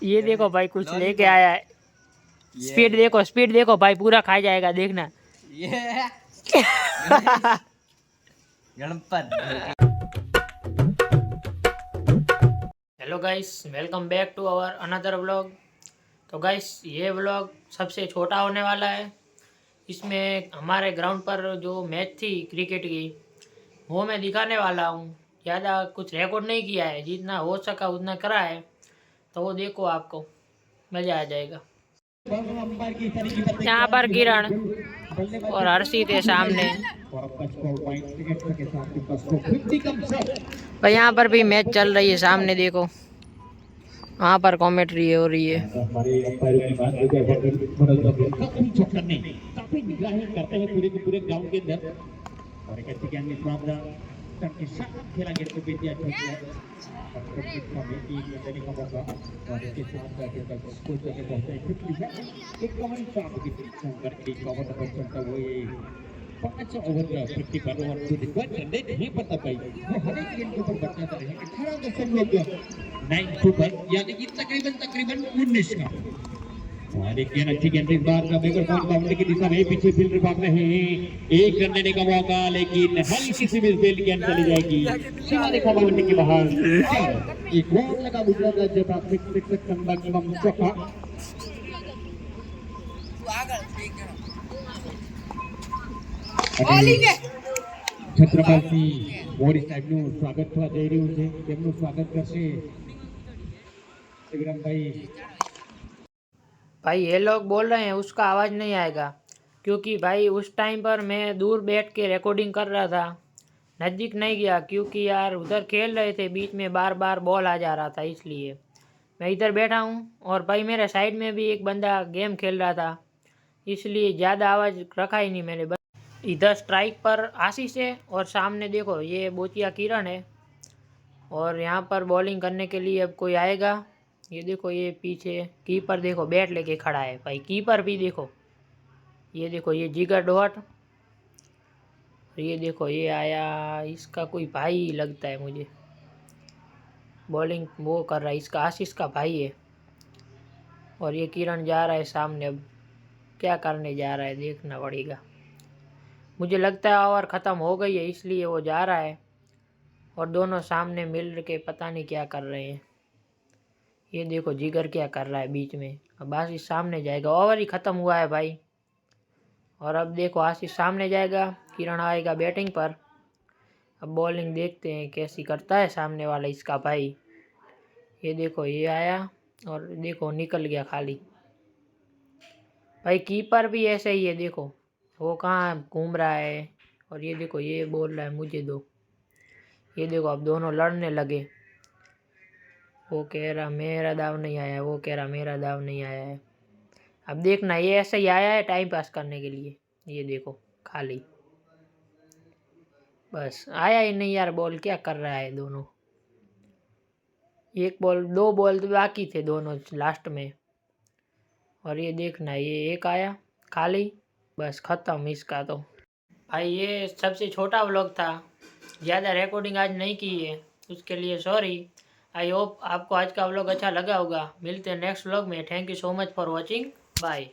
ये देखो भाई कुछ लेके आया है। स्पीड देखो भाई, पूरा खा जाएगा देखना। ये Ganpat. Hello guys, welcome back to our another vlog. तो गाइस ये व्लॉग सबसे छोटा होने वाला है। इसमें हमारे ग्राउंड पर जो मैच थी क्रिकेट की, वो मैं दिखाने वाला हूँ। ज़्यादा कुछ रिकॉर्ड नहीं किया है, जितना हो सका उतना करा है। तो वो देखो, आपको मज़ा आ जाएगा। यहाँ पर किरण और हर्षित है सामने। भाई यहाँ पर भी मैच चल रही है, सामने देखो, वहाँ पर कॉमेंट्री हो रही है। हमारे अंपायरों की बात हो जाए काफी चौकन नहीं, काफी निगाहें करते हैं पूरे के पूरे ग्राउंड के अंदर। और एक अच्छी गेंद फ्रॉम द के साथ खेला गेंद को बेटिया छोटी है और कमेटी करने का मौका और इसके साथ का स्कोर करके पहुंचा है 50 एक कवर शॉट की संकर की कवर नंबर चलता वो ये 5 ओवर का 50 पर over to the one run नहीं पता पाई वो हर एक गेंद के ऊपर बचना रहेगा 18 पर यानी कि तकरीबन 19 का। और एक गेंद अच्छी गेंद इस बार का बेगर पॉइंट बाउंड्री की दिशा में पीछे फील्डर भाग रहे हैं, एक रन लेने का मौका, लेकिन हल्की सी मिसफील्ड गेंद चली जाएगी सीमा रेखा बाउंड्री के बाहर। एक गोल लगा गुजरात राज्य प्राथमिक शिक्षक संघ एवं चौका छत्रपति सिंह મોરી સાહેબનું સ્વાગત થવા જઈ રહ્યું છે, તેમનું સ્વાગત કરશે शिवराम भाई ये लोग बोल रहे हैं उसका आवाज़ नहीं आएगा, क्योंकि भाई उस टाइम पर मैं दूर बैठ के रिकॉर्डिंग कर रहा था, नज़दीक नहीं गया, क्योंकि यार उधर खेल रहे थे, बीच में बार बार बॉल आ जा रहा था, इसलिए मैं इधर बैठा हूँ। और भाई मेरे साइड में भी एक बंदा गेम खेल रहा था, इसलिए ज़्यादा आवाज़ रखा ही नहीं मैंने। इधर स्ट्राइक पर आशीष है और सामने देखो ये बोचिया किरण है। और यहाँ पर बॉलिंग करने के लिए अब कोई आएगा। ये देखो ये पीछे कीपर देखो बैट लेके खड़ा है भाई, कीपर भी देखो, ये देखो ये जिगर डॉट। ये देखो ये आया, इसका कोई भाई लगता है मुझे, बॉलिंग वो कर रहा है, इसका आशीष का भाई है। और ये किरण जा रहा है सामने, अब क्या करने जा रहा है देखना पड़ेगा। मुझे लगता है ओवर ख़त्म हो गई है, इसलिए वो जा रहा है। और दोनों सामने मिल के पता नहीं क्या कर रहे हैं। ये देखो जिगर क्या कर रहा है बीच में। अब आशीष सामने जाएगा, ओवर ही ख़त्म हुआ है भाई। और अब देखो आशीष सामने जाएगा, किरण आएगा बैटिंग पर। अब बॉलिंग देखते हैं कैसी करता है सामने वाला इसका भाई। ये देखो ये आया और देखो निकल गया खाली। भाई कीपर भी ऐसे ही है, देखो वो कहाँ घूम रहा है। और ये देखो ये बोल रहा है मुझे दो। ये देखो अब दोनों लड़ने लगे, वो कह रहा मेरा दाव नहीं आया, वो कह रहा मेरा दाव नहीं आया है। अब देखना ये ऐसे ही आया है टाइम पास करने के लिए। ये देखो खाली, बस आया ही नहीं यार, बॉल क्या कर रहा है दोनों। एक बॉल दो बॉल तो बाकी थे दोनों लास्ट में। और ये देखना ये एक आया खाली, बस ख़त्म इसका। तो भाई ये सबसे छोटा व्लॉग था, ज़्यादा रिकॉर्डिंग आज नहीं की है, उसके लिए सॉरी। आई होप आपको आज का व्लॉग अच्छा लगा होगा। मिलते हैं नेक्स्ट व्लॉग में। Thank you so much for watching, bye.